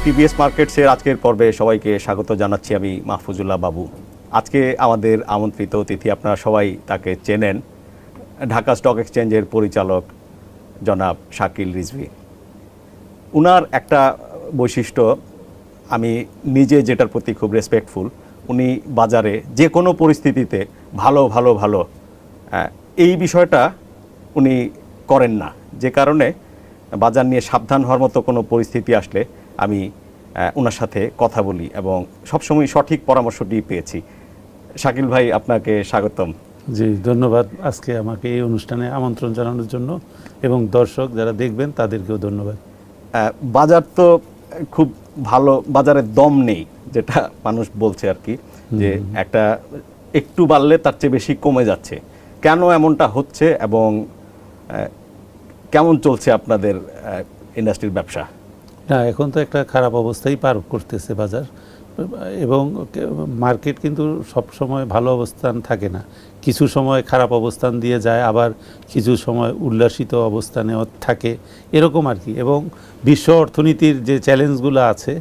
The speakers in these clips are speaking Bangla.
টিভিএস মার্কেটসের আজকের পর্বে সবাইকে স্বাগত জানাচ্ছি। আমি মাহফুজুল্লাহ বাবু। আজকে আমাদের আমন্ত্রিত অতিথি, আপনারা সবাই তাকে চেনেন, ঢাকা স্টক এক্সচেঞ্জের পরিচালক জনাব শাকিল রিজভী। উনার একটা বৈশিষ্ট্য, আমি নিজে যেটার প্রতি খুব রেসপেক্টফুল, উনি বাজারে যে কোনো পরিস্থিতিতে ভালো এই বিষয়টা উনি করেন না, যে কারণে বাজার নিয়ে সাবধান হওয়ার মতো কোনো পরিস্থিতি আসলে আমি ওনার সাথে কথা বলি এবং সবসময় সঠিক পরামর্শটি পেয়েছি। শাকিল ভাই, আপনাকে স্বাগতম। জি, ধন্যবাদ আজকে আমাকে এই অনুষ্ঠানে আমন্ত্রণ জানানোর জন্য, এবং দর্শক যারা দেখবেন তাদেরকেও ধন্যবাদ। বাজার তো খুব ভালো, বাজারের দম নেই, যেটা মানুষ বলছে আর কি, যে একটা একটু বাড়লে তার চেয়ে বেশি কমে যাচ্ছে। কেন এমনটা হচ্ছে এবং কেমন চলছে আপনাদের ইন্ডাস্ট্রির ব্যবসা? না, এখন তো একটা খারাপ অবস্থাই পার করতেছে বাজার, এবং মার্কেট কিন্তু সব সময় ভালো অবস্থান থাকে না। কিছু সময় খারাপ অবস্থান দিয়ে যায়, আবার কিছু সময় উল্লাসিত অবস্থানেও থাকে, এরকম আর কি। এবং বিশ্ব অর্থনীতির যে চ্যালেঞ্জগুলো আছে,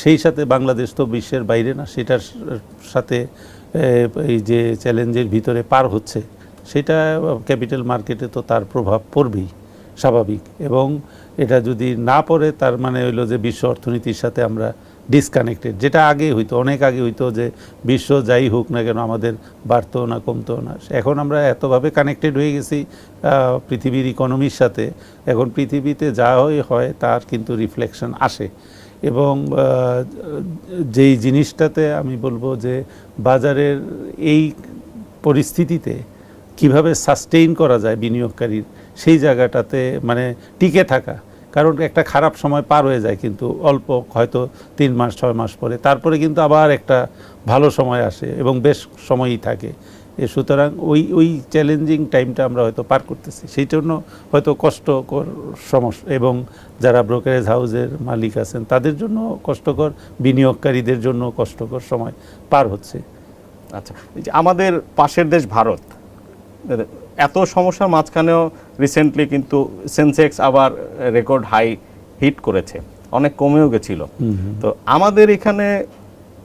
সেই সাথে বাংলাদেশ তো বিশ্বের বাইরে না, সেটার সাথে এই যে চ্যালেঞ্জের ভিতরে পার হচ্ছে, সেটা ক্যাপিটাল মার্কেটে তো তার প্রভাব পড়বেই, স্বাভাবিক। এবং এটা যদি না পড়ে, তার মানে হইলো যে বিশ্ব অর্থনীতির সাথে আমরা ডিসকানেক্টেড, যেটা আগে হইতো, অনেক আগে হইতো, যে বিশ্ব যাই হোক না কেন আমাদের বাড়তো না কমতো না। এখন আমরা এতভাবে কানেক্টেড হয়ে গেছি পৃথিবীর ইকোনমির সাথে, এখন পৃথিবীতে যা হয় তার কিন্তু রিফ্লেকশন আসে। এবং যেই জিনিসটাতে আমি বলবো যে বাজারের এই পরিস্থিতিতে কিভাবে সাস্টেইন করা যায় বিনিয়োগকারীর, সেই জায়গাটাতে মানে টিকে থাকা। কারণ একটা খারাপ সময় পার হয়ে যায়, কিন্তু অল্প, হয়তো 3 মাস 6 মাস পরে, তারপরে কিন্তু আবার একটা ভালো সময় আসে এবং বেশ সময়ই থাকে। সুতরাং ওই চ্যালেঞ্জিং টাইমটা আমরা হয়তো পার করতেছি, সেই জন্য হয়তো কষ্টকর সমস্যা, এবং যারা ব্রোকারেজ হাউসের মালিক আছেন তাদের জন্য কষ্টকর, বিনিয়োগকারীদের জন্য কষ্টকর সময় পার হচ্ছে। আচ্ছা, আমাদের পাশের দেশ ভারত, এত সমস্যার মাঝখানেও রিসেন্টলি কিন্তু সেন্সেক্স আবার রেকর্ড হাই হিট করেছে, অনেক কমেও গেছিল। তো আমাদের এখানে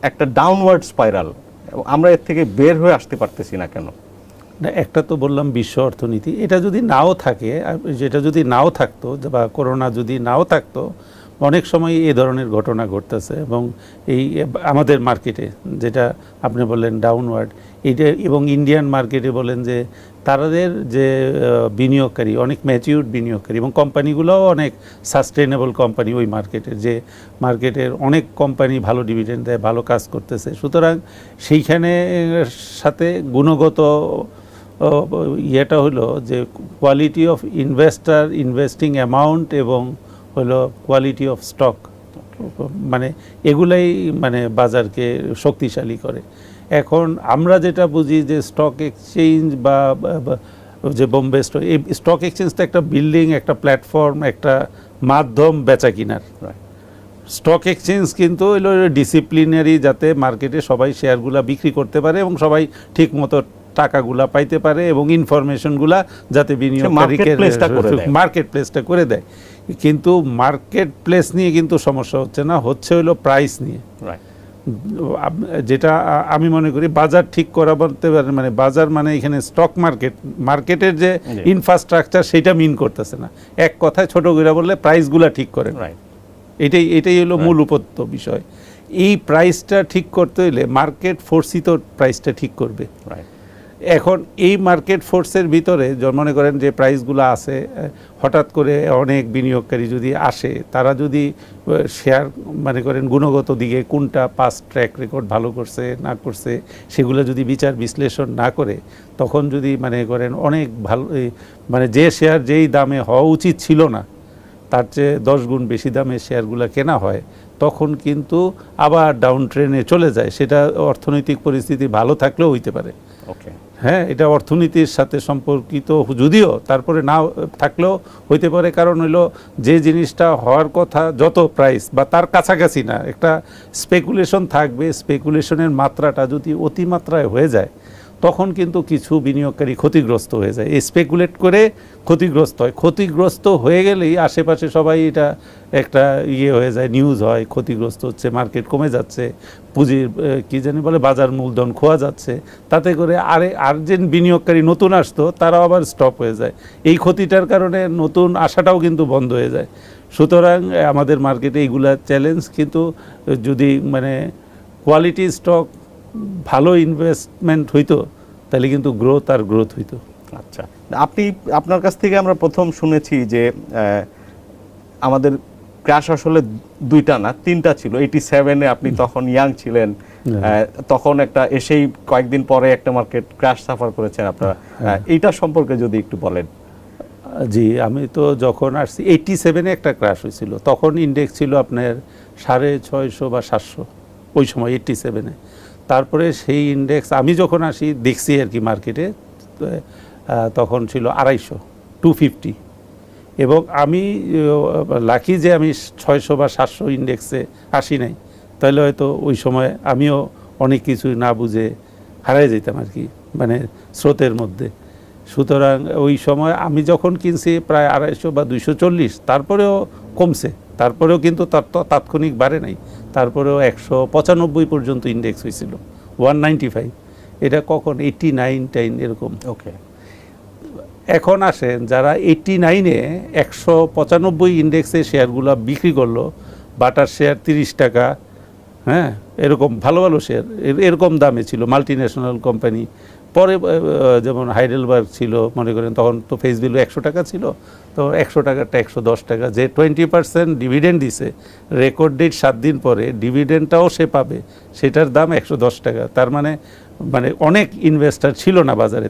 একটা ডাউনওয়ার্ড স্পাইরাল, আমরা এর থেকে বের হয়ে আসতে পারতেছি না কেন? একটা তো বললাম বিশ্ব অর্থনীতি, এটা যদি নাও থাকে, যেটা যদি নাও থাকতো, বা করোনা যদি নাও থাকতো, অনেক সময় এই ধরনের ঘটনা ঘটতেছে। এবং এই আমাদের মার্কেটে যেটা আপনি বললেন ডাউনওয়ার্ড, এইটা, এবং ইন্ডিয়ান মার্কেটে বলেন যে তাদের যে বিনিয়োগকারী অনেক ম্যাচিউরড বিনিয়োগকারী, এবং কোম্পানিগুলোও অনেক সাস্টেনেবল কোম্পানি, ওই মার্কেটের যে মার্কেটের অনেক কোম্পানি ভালো ডিভিডেন্ড দেয়, ভালো কাজ করতেছে। সুতরাং সেইখানে সাথে গুণগত ইয়েটা হলো যে quality of investor, investing amount, এবং হলো কোয়ালিটি অফ স্টক, মানে এগুলাই মানে বাজারকে শক্তিশালী করে। এখন আমরা যেটা বুঝি যে স্টক এক্সচেঞ্জ বা যে বোম্বে স্টক, এই স্টক এক্সচেঞ্জ তো একটা বিল্ডিং, একটা প্ল্যাটফর্ম, একটা মাধ্যম বেচা কিনার। স্টক এক্সচেঞ্জ কিন্তু হলো ডিসিপ্লিনারি, যাতে মার্কেটে সবাই শেয়ারগুলা বিক্রি করতে পারে এবং সবাই ঠিক মতো টাকাগুলা পাইতে পারে, এবং ইনফরমেশনগুলা যাতে বিনিয়োগকারীকে মার্কেট প্লেসটা করে দেয়। কিন্তু মার্কেট প্লেস নিয়ে কিন্তু সমস্যা হচ্ছে না, হচ্ছে হলো প্রাইস নিয়ে। যেটা আমি মনে করি বাজার ঠিক করা বলতে পারেন, মানে বাজার মানে এখানে স্টক মার্কেট, মার্কেটের যে ইনফ্রাস্ট্রাকচার সেটা মিন করতেছে না। এক কথায় ছোট করে বললে প্রাইসগুলা ঠিক করেন, এটাই হলো মূল উপত্য বিষয়। এই প্রাইসটা ঠিক করতে হলে মার্কেট ফোর্সই তো প্রাইসটা ঠিক করবে। এখন এই মার্কেট ফোর্সের ভিতরে মনে করেন যে প্রাইসগুলো আছে, হঠাৎ করে অনেক বিনিয়োগকারী যদি আসে, তারা যদি শেয়ার মনে করেন গুণগত দিকে কোনটা পাস্ট ট্র্যাক রেকর্ড ভালো করছে না করছে, সেগুলো যদি বিচার বিশ্লেষণ না করে, তখন যদি মনে করেন অনেক ভালো, মানে যে শেয়ার যেই দামে হওয়া উচিত ছিল না, তার চেয়ে 10 গুণ বেশি দামে শেয়ারগুলো কেনা হয়, তখন কিন্তু আবার ডাউন ট্রেনে চলে যায়। সেটা অর্থনৈতিক পরিস্থিতি ভালো থাকলেও হইতে পারে। হ্যাঁ, এটা অর্থনীতির সাথে সম্পর্কিত, যদিও তারপরে না থাকলেও হইতে পারে। কারণ হইলো যে জিনিসটা হওয়ার কথা যত প্রাইস বা তার কাছাকাছি না, একটা স্পেকুলেশন থাকবে, স্পেকুলেশনের মাত্রাটা যদি অতিমাত্রায় হয়ে যায়, তখন কিন্তু কিছু বিনিয়োগকারী ক্ষতিগ্রস্ত হয়ে যায়, স্পেকুলেট করে ক্ষতিগ্রস্ত হয়। ক্ষতিগ্রস্ত হয়ে গেলেই আশেপাশে সবাই এটা একটা হয়ে যায়, নিউজ হয় ক্ষতিগ্রস্ত হচ্ছে, মার্কেট কমে যাচ্ছে, পুঁজির কি জানি বলে বাজার মূলধন খোয়া যাচ্ছে। তাতে করে আর যে বিনিয়োগকারী নতুন আসতো তারাও আবার স্টপ হয়ে যায়। এই ক্ষতিটার কারণে নতুন আসাটাও কিন্তু বন্ধ হয়ে যায়। সুতরাং আমাদের মার্কেটে এইগুলা চ্যালেঞ্জ, কিন্তু যদি মানে কোয়ালিটি স্টক ভালো ইনভেস্টমেন্ট হইতো তাহলে কিন্তু গ্রোথ হইতো। আচ্ছা, আপনার কাছ থেকে আমরা প্রথম শুনেছি যে আমাদের ক্র্যাশ আসলে 2টা না 3টা ছিল। 87-এ আপনি তখন ইয়াং ছিলেন, তখন একটা এসেই কয়েকদিন পরে একটা মার্কেট ক্র্যাশ সাফার করেছেন আপনারা। এইটা সম্পর্কে যদি একটু বলেন। জি, আমি তো যখন আসছি 87-এ একটা ক্র্যাশ হয়েছিল, তখন ইন্ডেক্স ছিল আপনার 650 বা 700 ওই সময় 87-এ। তারপরে সেই ইন্ডেক্স আমি যখন আসি দেখছি আর কি মার্কেটে, তখন ছিল 250 এবং আমি লাকি যে আমি 600 বা 700 ইন্ডেক্সে আসি নাই, তাহলে হয়তো ওই সময় আমিও অনেক কিছু না বুঝে হারিয়ে যেতাম আর কি, মানে স্রোতের মধ্যে। সুতরাং ওই সময় আমি যখন কিনছি প্রায় 250 বা 240, তারপরেও কমছে, তারপরেও কিন্তু তাৎক্ষণিক বাড়ে নাই, তারপরেও 195 পর্যন্ত ইন্ডেক্স হয়েছিল, 195। এটা কখন 89 এরকম। ওকে, এখন আসেন যারা 89-এ 195 ইন্ডেক্সে শেয়ারগুলো বিক্রি করলো, বাটার শেয়ার 30 টাকা, হ্যাঁ এরকম ভালো ভালো শেয়ার এরকম দামে ছিল, মাল্টি ন্যাশনাল কোম্পানি। পরে যেমন হাইডেলবার্গ ছিল, মনে করেন তখন তো ফেস ভ্যালু 100 টাকা ছিল, তো 100 টাকাটা 110 টাকা, যে 20% ডিভিডেন্ড দিছে, রেকর্ড ডেট 7 দিন পরে ডিভিডেন্ডটাও সে পাবে, সেটার দাম 110 টাকা। তার মানে অনেক ইনভেস্টার ছিল না বাজারে,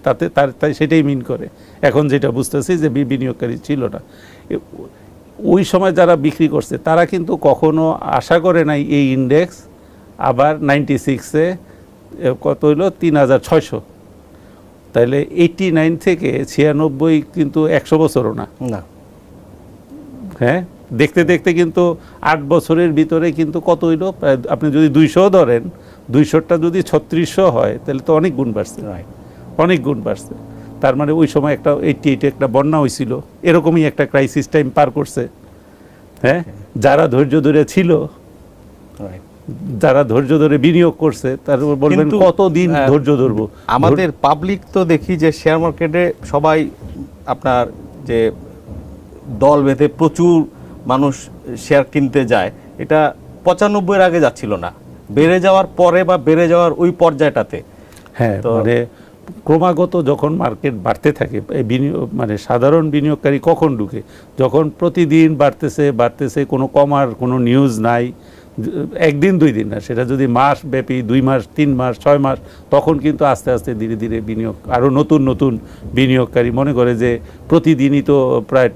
তাই সেটাই মিন করে। এখন যেটা বুঝতেছি যে বিনিয়োগকারী ছিল না ওই সময়, যারা বিক্রি করছে তারা কিন্তু কখনো আশা করে নাই এই ইন্ডেক্স আবার 96-এ কত হইল 3600, তাইলে 89 থেকে 96 কিন্তু 100 বছরও না। হ্যাঁ, দেখতে দেখতে কিন্তু 8 বছরের ভিতরে কিন্তু কত হইল, আপনি যদি 200 ধরেন, 200টা যদি 3600 হয় তাহলে তো অনেক গুণ বাড়ছে, অনেক গুণ বাড়ছে। তার মানে ওই সময় একটা 88-এ একটা বন্যা হয়েছিল, এরকমই একটা ক্রাইসিস টাইম পার করছে। হ্যাঁ, যারা ধৈর্য ধরে ছিল, যারা ধৈর্য ধরে বিনিয়োগ করছে, তার বলবেন কতদিন ধৈর্য ধরবো। আমাদের পাবলিক তো দেখি যে শেয়ার মার্কেটে সবাই আপনার যে দল বেঁধে প্রচুর মানুষ শেয়ার কিনতে যায়, এটা 95-এর আগে যাচ্ছিল না, বেড়ে যাওয়ার পরে বা বেড়ে যাওয়ার ওই পর্যায়টাতে। হ্যাঁ, মানে ক্রমাগত যখন মার্কেট বাড়তে থাকে, মানে সাধারণ বিনিয়োগকারী কখন ঢুকে, যখন প্রতিদিন বাড়তেছে, কোনো কমার কোনো নিউজ নাই, একদিন 2 দিন না, সেটা যদি মাস ব্যাপী 2 মাস 3 মাস 6 মাস, তখন কিন্তু আস্তে আস্তে ধীরে ধীরে বিনিয়োগ আরও নতুন বিনিয়োগকারী মনে করে যে প্রতিদিনই তো প্রায়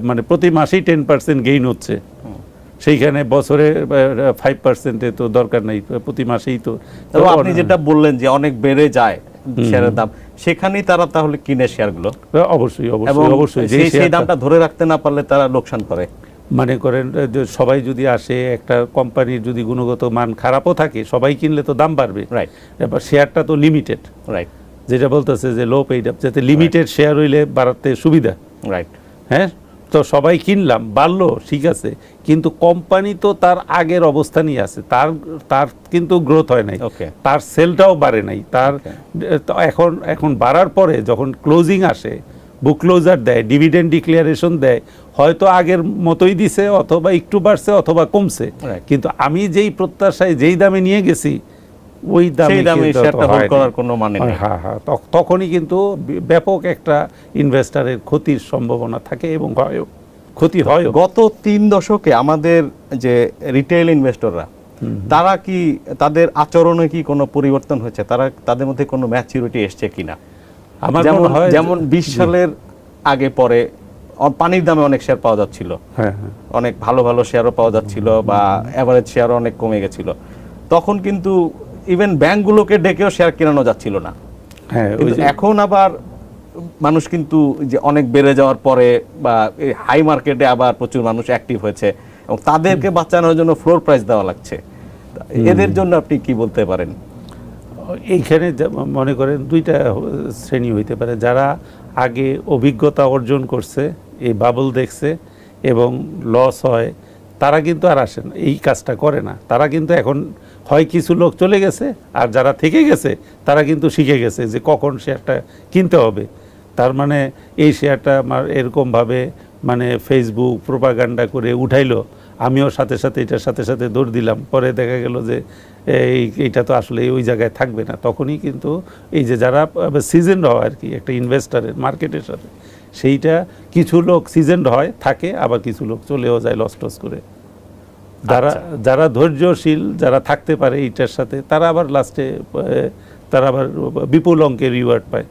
মানে প্রতি মাসেই 10% গেইন হচ্ছে, সেইখানে বছরে 5%-এ তো দরকার নাই, প্রতি মাসেই তো। আপনি যেটা বললেন যে অনেক বেড়ে যায় শেয়ারের দাম, সেখানেই তারা তাহলে কিনে শেয়ারগুলো। অবশ্যই সেই দামটা ধরে রাখতে না পারলে তারা লোকসান করে। মনে করেন সবাই যদি আসে, একটা কোম্পানির যদি গুণগত মান খারাপও থাকে, সবাই কিনলে তো দাম বাড়বে। এবার শেয়ারটা তো লিমিটেড, যেটা বলতেছে যে লো পেইড আপ, যাতে লিমিটেড শেয়ার হইলে বাড়াতে সুবিধা। হ্যাঁ, তো সবাই কিনলাম, বাড়লো, ঠিক আছে, কিন্তু কোম্পানি তো তার আগের অবস্থানই আছে, তার কিন্তু গ্রোথ হয় নাই, তার সেলটাও বাড়ে নাই, তার এখন বাড়ার পরে যখন ক্লোজিং আসে, বুক ক্লোজার দেয়, ডিভিডেন্ড ডিক্লারেশন দেয়, হয়তো আগের মতোই দিছে, অথবা একটু বাড়ছে অথবা কমছে, কিন্তু আমি যেই প্রত্যাশায় যেই দামে নিয়ে গেছি ওই দামে শেয়ারটা হোল্ড করার কোনো মানে নেই। হ্যাঁ, তখনই কিন্তু ব্যাপক একটা ইনভেস্টারের ক্ষতির সম্ভাবনা থাকে এবং ক্ষতি হয়। গত 3 দশকে আমাদের যে রিটেইল ইনভেস্টররা, তারা কি তাদের আচরণে কি কোনো পরিবর্তন হয়েছে, তাদের মধ্যে কোনো ম্যাচুরিটি এসছে কিনা? যেমন 20 সালের আগে পরে পানির দামে অনেক শেয়ার পাওয়া যাচ্ছিল, অনেক ভালো ভালো শেয়ারও পাওয়া যাচ্ছিল, বা এভারেজ শেয়ারও অনেক কমে গেছিল, তখন কিন্তু ইভেন ব্যাংকগুলোকে ডেকেও শেয়ার কেনানো যাচ্ছিল না। এখন আবার মানুষ কিন্তু যে অনেক বেড়ে যাওয়ার পরে বা হাই মার্কেটে আবার প্রচুর মানুষ অ্যাক্টিভ হয়েছে, এবং তাদেরকে বাঁচানোর জন্য ফ্লোর প্রাইস দেওয়া লাগছে। এদের জন্য আপনি কি বলতে পারেন? এইখানে মনে করেন দুইটা শ্রেণী হইতে পারে, যারা আগে অভিজ্ঞতা অর্জন করছে, এই বাবল দেখছে এবং লস হয়, তারা কিন্তু আর আসেন এই কাজটা করে না। তারা কিন্তু এখন হয় কিছু লোক চলে গেছে, আর যারা থেকে গেছে তারা কিন্তু শিখে গেছে যে কখন শেয়ারটা কিনতে হবে। তার মানে এই শেয়ারটা আমার এরকমভাবে মানে ফেসবুক প্রোপাগান্ডা করে উঠাইলো, আমিও সাথে সাথে এটার সাথে সাথে দৌড় দিলাম, পরে দেখা গেল যে এইটা তো আসলে ওই জায়গায় থাকবে না। তখনই কিন্তু এই যে যারা সিজনড হয় আর কি একটা ইনভেস্টারের মার্কেটের সাথে, সেইটা কিছু লোক সিজনড হয় থাকে, আবার কিছু লোক চলেও যায় লস টস করে। যারা ধৈর্যশীল, যারা থাকতে পারে এইটার সাথে, তারা আবার লাস্টে তারা আবার বিপুল অঙ্কের রিওয়ার্ড পায়।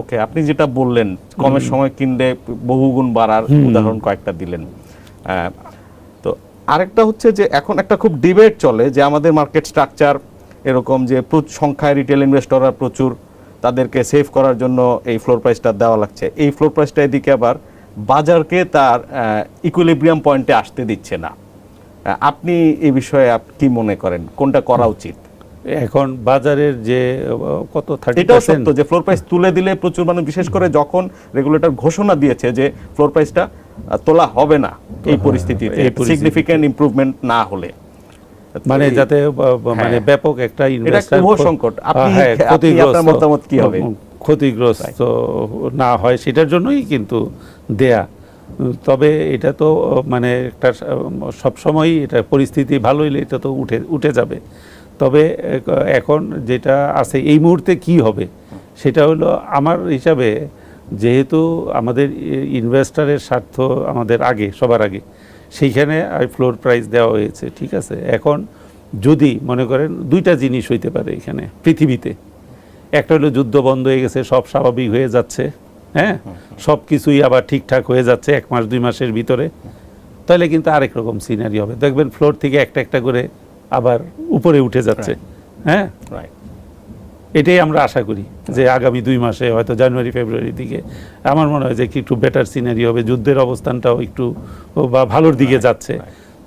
ওকে, আপনি যেটা বললেন কমের সময় কিনলে বহুগুণ বাড়ার উদাহরণ কয়েকটা দিলেন। তো আরেকটা হচ্ছে যে এখন একটা খুব ডিবেট চলে যে আমাদের মার্কেট স্ট্রাকচার এরকম যে সংখ্যায় রিটেল ইনভেস্টররা প্রচুর, তাদেরকে সেভ করার জন্য এই ফ্লোর প্রাইসটা দেওয়া লাগছে। এই ফ্লোর প্রাইসটা এদিকে আবার বাজারকে তার ইকুইলিব্রিয়াম পয়েন্টে আসতে দিচ্ছে না। আপনি এই বিষয়ে কি মনে করেন, কোনটা করা উচিত? এখন বাজারের যে কত 30%, এটাও সত্য যে ফ্লোর প্রাইস তুলে দিলে প্রচুর মানুষ, বিশেষ করে যখন রেগুলেটর ঘোষণা দিয়েছে যে ফ্লোর প্রাইসটা তোলা হবে না এই পরিস্থিতিতে, সিগনিফিক্যান্ট ইমপ্রুভমেন্ট না হলে, মানে যাতে মানে ব্যাপক একটা ইনভেস্টর সংকট, আপনি আপনার মতামত কি হবে? ক্ষতিগ্রস্ত না হয় সেটার জন্যই কিন্তু দেয়া। তবে এটা তো মানে একটা সবসময়ই এটা পরিস্থিতি ভালো হইলে এটা তো উঠে যাবে। তবে এখন যেটা আছে এই মুহূর্তে কি হবে সেটা হলো আমার হিসাবে, যেহেতু আমাদের ইনভেস্টরের স্বার্থ আমাদের আগে, সবার আগে, সেইখানে ফ্লোর প্রাইস দেওয়া হয়েছে, ঠিক আছে। এখন যদি মনে করেন দুইটা জিনিস হইতে পারে এখানে পৃথিবীতে, একটা হলো যুদ্ধ বন্ধ হয়ে গেছে, সব স্বাভাবিক হয়ে যাচ্ছে, হ্যাঁ, সব কিছুই আবার ঠিকঠাক হয়ে যাচ্ছে 1 মাস 2 মাসের ভিতরে, তাহলে কিন্তু আরেক রকম সিনারি হবে। দেখবেন ফ্লোর থেকে একটা একটা করে আবার উপরে উঠে যাচ্ছে, হ্যাঁ, এটাই আমরা আশা করি যে আগামী 2 মাসে হয়তো জানুয়ারি ফেব্রুয়ারির দিকে আমার মনে হয় যে একটু বেটার সিনারি হবে, যুদ্ধের অবস্থানটাও একটু বা ভালোর দিকে যাচ্ছে।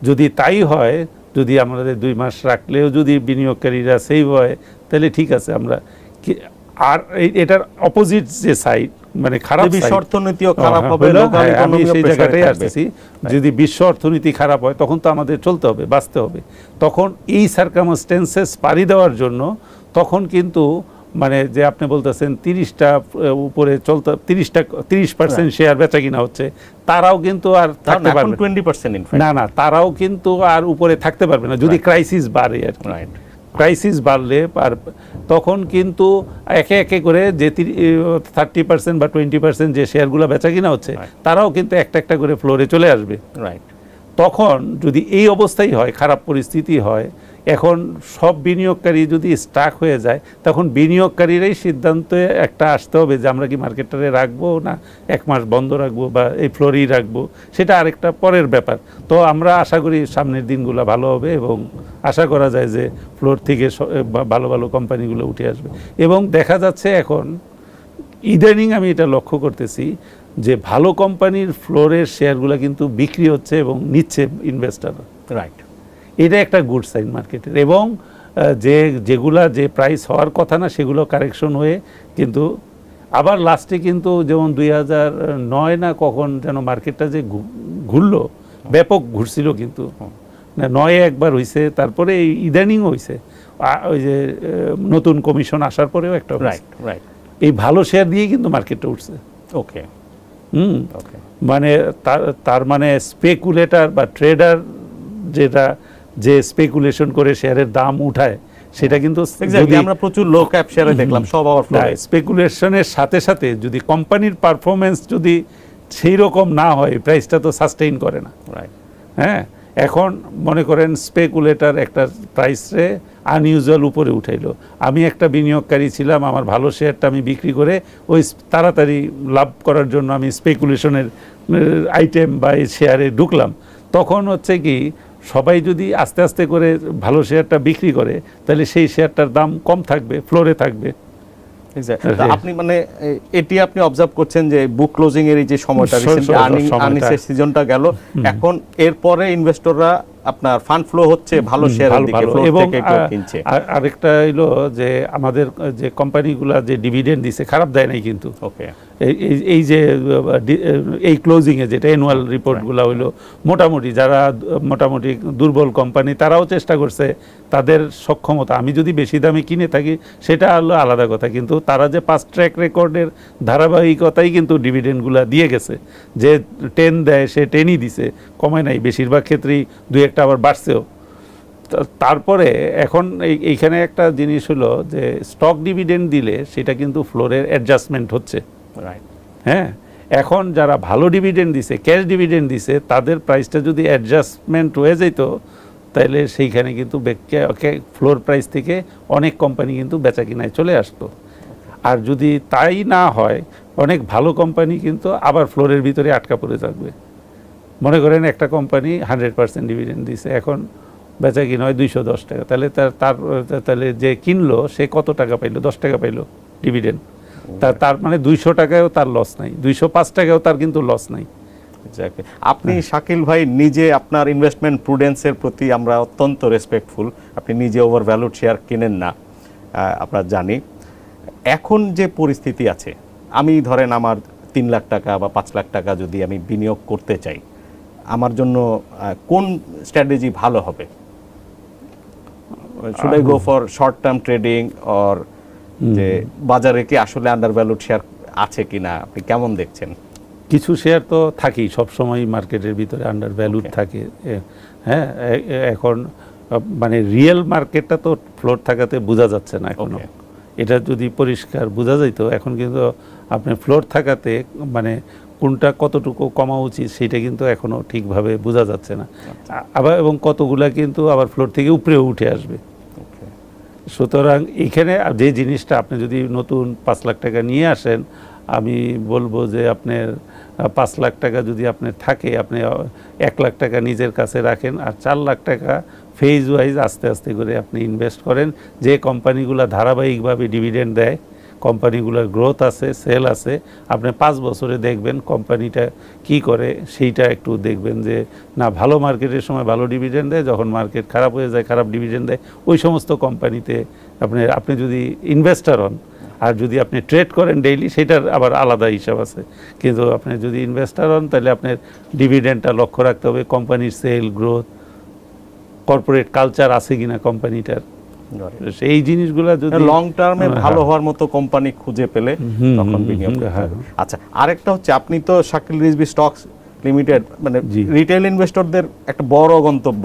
যদি তাই হয়, যদি আমাদের 2 মাস রাখলেও যদি বিনিয়োগকারীরা সেভ হয়, তাহলে ঠিক আছে। আমরা আর এটার অপোজিট যে সাইড, মানে খারাপ বিশ্ব অর্থনীতিও খারাপ হবে, আমি সেই জায়গাটাই আসতেছি। যদি বিশ্ব অর্থনীতি খারাপ হয় তখন তো আমাদের চলতে হবে, বাঁচতে হবে। তখন এই সার্কামস্টেন্সেস পাড়ি দেওয়ার জন্য তখন কিন্তু মানে যে আপনি বলতেছেন 30টা উপরে চলতে 30% শেয়ার বেচা কিনা হচ্ছে, তারাও কিন্তু আর থাকতে পারবে 20%, না, তারাও কিন্তু আর উপরে থাকতে পারবে না যদি ক্রাইসিস বাড়ে আর কি। ক্রাইসিস বাড়লে তখন কিন্তু একে একে করে যে 30% বা 20% যে শেয়ারগুলো বেচা কিনা হচ্ছে, তারাও কিন্তু একটা একটা করে ফ্লোরে চলে আসবে। তখন যদি এই অবস্থাই হয়, খারাপ পরিস্থিতি হয়, এখন সব বিনিয়োগকারী যদি স্টাক হয়ে যায়, তখন বিনিয়োগকারীরাই সিদ্ধান্তে একটা আসতে হবে যে আমরা কি মার্কেটটারে রাখবো না 1 মাস বন্ধ রাখবো বা এই ফ্লোরেই রাখবো, সেটা আরেকটা পরের ব্যাপার। তো আমরা আশা করি সামনের দিনগুলো ভালো হবে এবং আশা করা যায় যে ফ্লোর থেকে ভালো ভালো কোম্পানিগুলো উঠে আসবে। এবং দেখা যাচ্ছে এখন ইদানিং আমি এটা লক্ষ্য করতেছি যে ভালো কোম্পানির ফ্লোরের শেয়ারগুলো কিন্তু বিক্রি হচ্ছে এবং নিচ্ছে ইনভেস্টাররা। এটা একটা গুড সাইন মার্কেটের। এবং যেগুলা যে প্রাইস হওয়ার কথা না, সেগুলো কারেকশন হয়ে কিন্তু আবার লাস্টে কিন্তু যেমন 2009 না কখন যেন মার্কেটটা যে ঘুরলো, ব্যাপক ঘুরছিল, কিন্তু 9 একবার হয়েছে, তারপরে ইদানিং হয়েছে, ওই যে নতুন কমিশন আসার পরেও একটা এই ভালো শেয়ার দিয়ে কিন্তু মার্কেটটা উঠছে। ওকে, মানে তার মানে স্পেকুলেটর বা ট্রেডার যেটা যে স্পেকুলেশন করে শেয়ারের দাম উঠায়, সেটা কিন্তু আমরা প্রচুর লো ক্যাপ শেয়ারে দেখলাম সব স্পেকুলেশনের সাথে সাথে যদি কোম্পানির পারফরমেন্স যদি সেই রকম না হয়, প্রাইসটা তো সাস্টেইন করে না। হ্যাঁ, এখন মনে করেন স্পেকুলেটর একটা প্রাইসে আনইউজুয়াল উপরে উঠাইলো, আমি একটা বিনিয়োগকারী ছিলাম, আমার ভালো শেয়ারটা আমি বিক্রি করে ওই তাড়াতাড়ি লাভ করার জন্য আমি স্পেকুলেশনের আইটেম বা এই শেয়ারে ঢুকলাম। তখন হচ্ছে কি, সবাই যদি আস্তে আস্তে করে ভালো শেয়ারটা বিক্রি করে, তাহলে সেই শেয়ারটার দাম কম থাকবে, ফ্লোরে থাকবে। আপনি মানে এটি আপনি অবজার্ভ করছেন যে বুক ক্লোজিং এর এই যে সময়টা, আর্নিংসের সিজনটা গেল, এখন এরপরে ইনভেস্টররা আপনার ফান্ড ফ্লো হচ্ছে ভালো শেয়ারের দিকে, ফ্লোর এবং থেকে কেউ কিনছে। আরেকটা হইলো যে আমাদের যে কোম্পানিগুলা যে ডিভিডেন্ড দিছে খারাপ দেয় নাই কিন্তু। ওকে, এই যে এই ক্লোজিংয়ে যেটা অ্যানুয়াল রিপোর্টগুলো হইলো মোটামুটি যারা মোটামুটি দুর্বল কোম্পানি তারাও চেষ্টা করছে তাদের সক্ষমতা, আমি যদি বেশি দামে কিনে থাকি সেটা হলো আলাদা কথা, কিন্তু তারা যে পাস্ট ট্র্যাক রেকর্ডের ধারাবাহিকতাই কিন্তু ডিভিডেন্ডগুলো দিয়ে গেছে। যে 10 দেয় সে 10ই দিছে, কমে নাই, বেশিরভাগ ক্ষেত্রেই দুই একটা আবার বাড়ছেও। তারপরে এখন এইখানে একটা জিনিস হলো যে স্টক ডিভিডেন্ড দিলে সেটা কিন্তু ফ্লোরের অ্যাডজাস্টমেন্ট হচ্ছে। রাইট। হ্যাঁ, এখন যারা ভালো ডিভিডেন্ড দিছে, ক্যাশ ডিভিডেন্ড দিছে, তাদের প্রাইসটা যদি অ্যাডজাস্টমেন্ট হয়ে যেত তাহলে সেইখানে কিন্তু ফ্লোর প্রাইস থেকে অনেক কোম্পানি কিন্তু বেচা কিনায় চলে আসতো। আর যদি তাই না হয় অনেক ভালো কোম্পানি কিন্তু আবার ফ্লোরের ভিতরে আটকা পড়ে থাকবে। মনে করেন একটা কোম্পানি 100% ডিভিডেন্ড দিছে, এখন বেচা কিনা হয় 210 টাকা, তাহলে তাহলে যে কিনলো সে কত টাকা পাইলো? 10 টাকা পাইলো ডিভিডেন্ড। তার মানে 200 টাকায়ও তার লস নাই, 205 টাকায়ও তার কিন্তু লস নাই। আপনি শাকিল ভাই নিজে আপনার ইনভেস্টমেন্ট প্রুডেন্সের প্রতি আমরা অত্যন্ত রেসপেক্টফুল। আপনি নিজে ওভার ভ্যালুড শেয়ার কিনেন না, আমরা জানি। এখন যে পরিস্থিতি আছে, আমি ধরেন আমার 3 লাখ টাকা বা 5 লাখ টাকা যদি আমি বিনিয়োগ করতে চাই, আমার জন্য কোন স্ট্র্যাটেজি ভালো হবে? Should I go for short term trading or যে বাজারে কি আসলে আন্ডার ভ্যালুড শেয়ার আছে কিনা, আপনি কেমন দেখছেন? কিছু শেয়ার তো থাকেই সবসময় মার্কেটের ভিতরে আন্ডার ভ্যালুড থাকে। হ্যাঁ, এখন মানে রিয়েল মার্কেটটা তো ফ্লোর থাকাতে বোঝা যাচ্ছে না এখনো। এটা যদি পরিষ্কার বোঝা যাইতো, এখন কিন্তু আপনি ফ্লোর থাকাতে মানে কোনটা কতটুকু কমা উচিত সেটা কিন্তু এখনো ঠিকভাবে বোঝা যাচ্ছে না। আবার এবং কতগুলা কিন্তু আবার ফ্লোর থেকে উপরেও উঠে আসবে। সুতরাং এখানে যে জিনিসটা আপনি যদি নতুন 5 লাখ টাকা নিয়ে আসেন, আমি বলবো যে আপনার 5 লাখ টাকা যদি আপনার থাকে, আপনি 1 লাখ টাকা নিজের কাছে রাখেন, আর 4 লাখ টাকা ফেজ ওয়াইজ আস্তে আস্তে করে আপনি ইনভেস্ট করেন। যে কোম্পানিগুলো ধারাবাহিকভাবে ডিভিডেন্ড দেয়, কোম্পানিগুলোর গ্রোথ আছে, সেল আছে, আপনি 5 বছরে দেখবেন কোম্পানিটা কি করে, সেইটা একটু দেখবেন যে না ভালো মার্কেটের সময় ভালো ডিভিডেন্ড দেয়, যখন মার্কেট খারাপ হয়ে যায় খারাপ ডিভিডেন্ড দেয়। ওই সমস্ত কোম্পানিতে আপনি যদি ইনভেস্টার হন, আর যদি আপনি ট্রেড করেন ডেইলি, সেটার আবার আলাদা হিসাব আছে। কিন্তু আপনি যদি ইনভেস্টার হন তাহলে আপনার ডিভিডেন্ডটা লক্ষ্য রাখতে হবে, কোম্পানির সেল, গ্রোথ, কর্পোরেট কালচার আছে কিনা কোম্পানিটার, এই জিনিসগুলো যদি লং টার্মে ভালো হওয়ার মতো কোম্পানি খুঁজে পেলে তখন বিনিয়োগ করতে হবে। আচ্ছা, আরেকটা হচ্ছে আপনি তো শাকিল রিজভী স্টকস লিমিটেড মানে রিটেল ইনভেস্টরদের একটা বড় গন্তব্য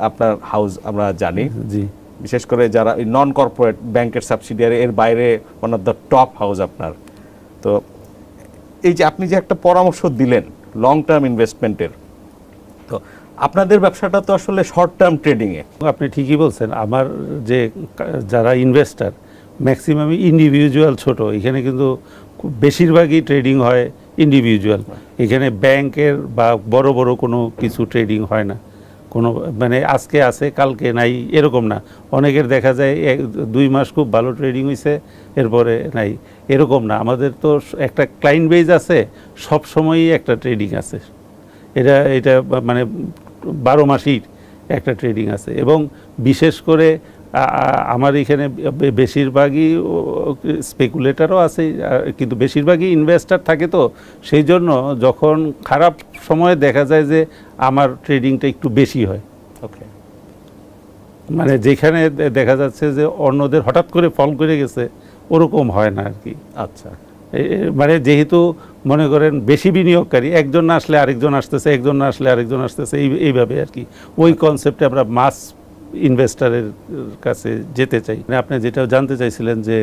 আপনার হাউস, আমরা জানি। জি, বিশেষ করে যারা নন কর্পোরেট ব্যাংকের সাবসিডিয়ারি এর বাইরে one of the top house আপনার। তো এই যে আপনি যে একটা পরামর্শ দিলেন লং টার্ম ইনভেস্টমেন্টের, তো আপনাদের ব্যবসাটা তো আসলে শর্ট টার্ম ট্রেডিংয়ে। আপনি ঠিকই বলছেন। আমার যে যারা ইনভেস্টার ম্যাক্সিমামই ইন্ডিভিজুয়াল ছোট, এখানে কিন্তু বেশিরভাগই ট্রেডিং হয় ইন্ডিভিজুয়াল। এখানে ব্যাংকের বা বড় বড় কোনো কিছু ট্রেডিং হয় না, কোনো মানে আজকে আছে কালকে নাই এরকম না। অনেকের দেখা যায় 2 মাস খুব ভালো ট্রেডিং হয়েছে, এরপরে নাই, এরকম না। আমাদের তো একটা ক্লায়েন্ট বেজ আছে, সব সময়ই একটা ট্রেডিং আছে। এটা মানে 12 মাসই একটা ট্রেডিং আছে। এবং বিশেষ করে আমার এখানে বেশিরভাগই স্পেকুলেটারও আছে, কিন্তু বেশিরভাগই ইনভেস্টার থাকে। তো সেই জন্য যখন খারাপ সময়ে দেখা যায় যে আমার ট্রেডিংটা একটু বেশি হয়। ওকে, মানে যেখানে দেখা যাচ্ছে যে অন্যদের হঠাৎ করে ফল করে গেছে, ওরকম হয় না আর কি। আচ্ছা, মানে যেহেতু মনে করেন বেশি বিনিয়োগকারী, একজন না আসলে আরেকজন আসতেছে, একজন না আসলে আরেকজন আসতেছে, এইভাবে আর কি। ওই কনসেপ্টে আমরা মাস ইনভেস্টারের কাছে যেতে চাই। মানে আপনি যেটা জানতে চাইছিলেন যে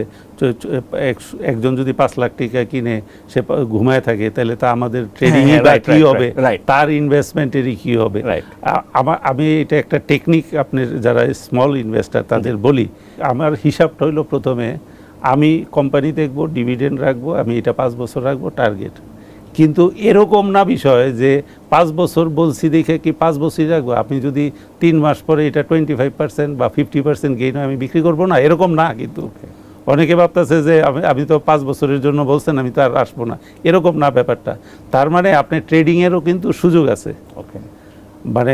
একজন যদি 5 লাখ টাকা কিনে সে ঘুমায় থাকে, তাহলে তা আমাদের ট্রেডিংই বা কী হবে, তার ইনভেস্টমেন্টেরই কী হবে। আমি এটা একটা টেকনিক আপনার যারা স্মল ইনভেস্টার তাদের বলি। আমার হিসাবটা হইলো, প্রথমে আমি কোম্পানি দেখব, ডিভিডেন্ড রাখবো, আমি এটা 5 বছর রাখবো টার্গেট। কিন্তু এরকম না বিষয় যে 5 বছর বলছি দেখে কি 5 বছরই রাখবো। আপনি যদি 3 মাস পরে এটা 25% বা 50% গেইন হয়, আমি বিক্রি করবো না, এরকম না। কিন্তু অনেকে ভাবতেছে যে আমি তো 5 বছরের জন্য বলছেন, আমি তো আর আসবো না, এরকম না ব্যাপারটা। তার মানে আপনার ট্রেডিংয়েরও কিন্তু সুযোগ আছে। ওকে, মানে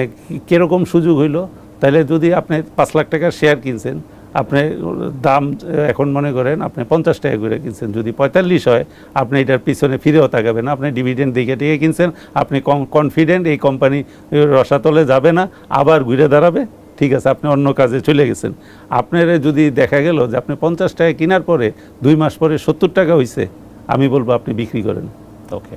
কীরকম সুযোগ হইলো, তাহলে যদি আপনি 5 লাখ টাকার শেয়ার কিনছেন, আপনি দাম এখন মনে করেন আপনি 50 টাকা করে কিনছেন, যদি 45 হয় আপনি এটার পিছনে ফিরেও তাকাবেন, আপনি ডিভিডেন্ড দিকে টিকে কিনছেন, আপনি কনফিডেন্ট এই কোম্পানি রসাতলে যাবে না, আবার ঘুরে দাঁড়াবে, ঠিক আছে, আপনি অন্য কাজে চলে গেছেন। আপনার যদি দেখা গেল যে আপনি 50 টাকা কেনার পরে 2 মাস পরে 70 টাকা হয়েছে, আমি বলবো আপনি বিক্রি করেন। ওকে,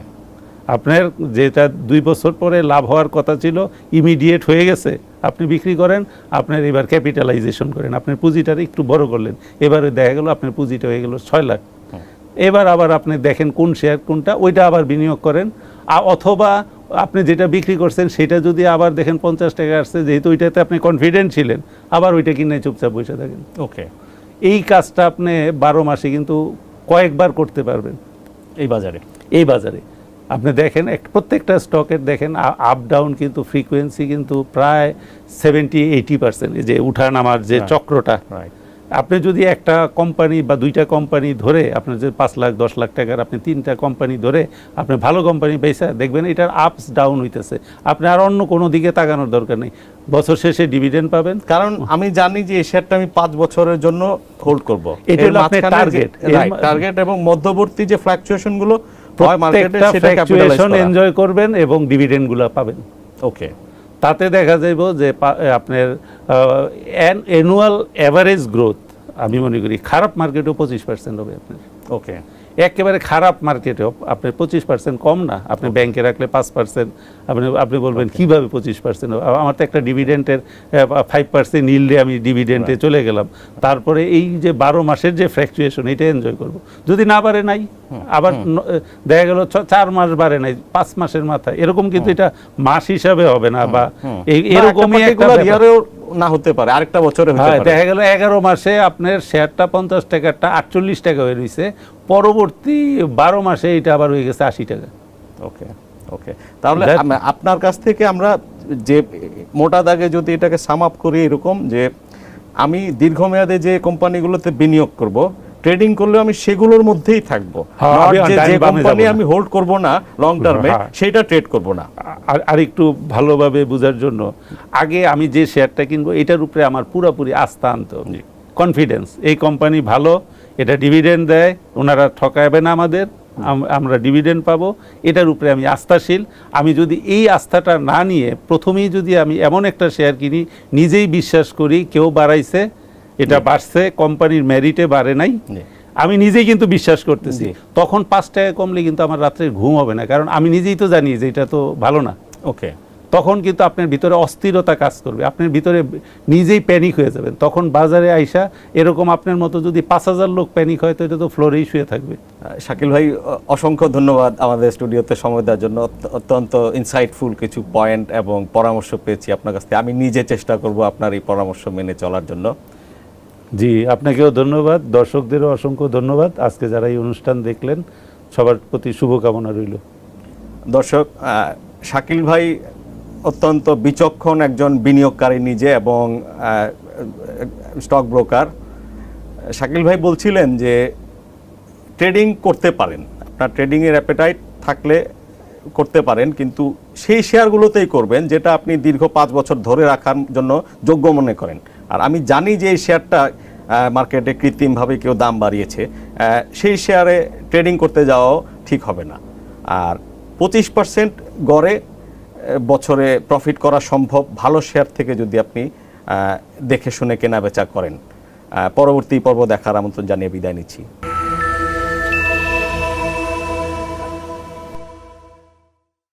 আপনার যেটা 2 বছর পরে লাভ হওয়ার কথা ছিল ইমিডিয়েট হয়ে গেছে, আপনি বিক্রি করেন। আপনার এবার ক্যাপিটালাইজেশন করেন, আপনার পুঁজিটার একটু বড় করলেন, এবারে দেখা গেল আপনার পুঁজিটা হয়ে গেল 6 লাখ। এবার আবার আপনি দেখেন কোন শেয়ার কোনটা, ওইটা আবার বিনিয়োগ করেন। অথবা আপনি যেটা বিক্রি করছেন সেটা যদি আবার দেখেন 50 টাকা আসছে, যেহেতু ওইটাতে আপনি কনফিডেন্ট ছিলেন, আবার ওইটা কিনে চুপচাপ বসে থাকেন। ওকে, এই কাজটা আপনি 12 মাসে কিন্তু কয়েকবার করতে পারবেন এই বাজারে। এই বাজারে আপনি দেখেন প্রত্যেকটা স্টকের দেখেন আপ ডাউন কিন্তু ফ্রিকোয়েন্সি কিন্তু প্রায় 70-80%, যে উঠানামার যে চক্রটা। রাইট। আপনি যদি একটা কোম্পানি বা 2টা কোম্পানি ধরে, আপনার যে 5 লাখ 10 লাখ টাকার আপনি 3টা কোম্পানি ধরে আপনি ভালো কোম্পানি পেয়েছে, দেখবেন এটার আপস ডাউন হইতেছে, আপনি আর অন্য কোনো দিকে তাকানোর দরকার নেই, বছর শেষে ডিভিডেন্ড পাবেন। কারণ আমি জানি যে এই শেয়ারটা আমি 5 বছরের জন্য হোল্ড করব, এটা হলো আপনার টার্গেট। টার্গেট এবং মধ্যবর্তী যে ফ্লাকচুয়েশন গুলো হয় মার্কেটে, প্রত্যেকটা সেটা ক্যাপিটালাইজ ফ্লাকচুয়েশন করা। এনজয় করবেন এবং ডিভিডেন্ডগুলো পাবেন। ওকে, তাতে দেখা যাইব যে আপনার অ্যানুয়াল অ্যাভারেজ গ্রোথ আমি মনে করি খারাপ মার্কেটেও 25% হবে আপনার। ওকে, একেবারে খারাপ মার্কেটেও আপনার 25% কম না, আপনি ব্যাংকে রাখলে 5%, আপনি বলবেন কিভাবে 25% হবে? আমার তো একটা ডিভিডেন্টের 5% নিলে আমি ডিভিডেন্টে চলে গেলাম, তারপরে এই যে 12 মাসের যে ফ্ল্যাকচুয়েশন এটা এনজয় করব। যদি না বাড়ে নাই, আবার দেখা গেল 4 মাস বাড়ে নাই 5 মাসের মাথায়, এরকম কিন্তু এটা মাস হিসাবে হবে না, বা এরকমই একটা ইয়ারেও না হতে পারে, আরেকটা বছরে হতে পারে। দেখা গেল 11 মাসে আপনার শেয়ারটা 50 টাকাটা 48 টাকা হয়ে রয়েছে, পরবর্তী 12 মাসে এটা আবার হয়ে গেছে 80 টাকা। ওকে, ওকে, তাহলে আপনার কাছ থেকে আমরা যে মোটা দাগে যদি এটাকে সাম আপ করি এরকম, যে আমি দীর্ঘমেয়াদে যে কোম্পানিগুলোতে বিনিয়োগ করব, ট্রেডিং করলেও আমি সেগুলোর মধ্যেই থাকবো, যে কোম্পানি আমি হোল্ড করব না লং টার্মে সেটা ট্রেড করব না। আর একটু ভালোভাবে বোঝার জন্য, আগে আমি যে শেয়ারটা কিনবো এটার উপরে আমার পুরোপুরি আস্থা আনতে হবে, কনফিডেন্স, এই কোম্পানি ভালো, এটা ডিভিডেন্ড দেয়, ওনারা ঠকাবে না আমাদের, আমরা ডিভিডেন্ড পাবো, এটার উপরে আমি আস্থাশীল। আমি যদি এই আস্থাটা না নিয়ে প্রথমেই যদি আমি এমন একটা শেয়ার কিনি, নিজেই বিশ্বাস করি কেউ বাড়াইছে, এটা বাড়ছে, কোম্পানির মেরিটে বাড়ে নাই, আমি নিজেই কিন্তু বিশ্বাস করতেছি, তখন 5 টাকা কমলে কিন্তু আমার রাত্রে ঘুম হবে না, কারণ আমি নিজেই তো জানি যে এটা তো ভালো না। ওকে, তখন কিন্তু আপনার ভিতরে অস্থিরতা কাজ করবে, আপনার ভিতরে নিজেই প্যানিক হয়ে যাবেন। তখন বাজারে আইসা এরকম আপনার মতো যদি 5000 লোক প্যানিক হয়, তো এটা তো ফ্লোরেই শুয়ে থাকবে। শাকিল ভাই, অসংখ্য ধন্যবাদ আমাদের স্টুডিওতে সময় দেওয়ার জন্য। অত্যন্ত ইনসাইটফুল কিছু পয়েন্ট এবং পরামর্শ পেয়েছি আপনার কাছ থেকে। আমি নিজে চেষ্টা করব আপনার এই পরামর্শ মেনে চলার জন্য। জি, আপনাকেও ধন্যবাদ, দর্শকদেরও অসংখ্য ধন্যবাদ। আজকে যারা এই অনুষ্ঠান দেখলেন সবার প্রতি শুভকামনা রইল। দর্শক, শাকিল ভাই অত্যন্ত বিচক্ষণ একজন বিনিয়োগকারী নিজে এবং স্টক ব্রোকার। শাকিল ভাই বলছিলেন যে ট্রেডিং করতে পারেন, আপনার ট্রেডিংয়ের অ্যাপেটাইট থাকলে করতে পারেন, কিন্তু সেই শেয়ারগুলোতেই করবেন যেটা আপনি দীর্ঘ 5 বছর ধরে রাখার জন্য যোগ্য মনে করেন। আর আমি জানি যে এই শেয়ারটা মার্কেটে কৃত্রিমভাবে কেউ দাম বাড়িয়েছে, সেই শেয়ারে ট্রেডিং করতে যাওয়াও ঠিক হবে না। আর 25% গড়ে বছরে প্রফিট করা সম্ভব ভালো শেয়ার থেকে যদি আপনি দেখে শুনে কেনা বেচা করেন। পরবর্তী পর্ব দেখার আমন্ত্রণ জানিয়ে বিদায় নিচ্ছি।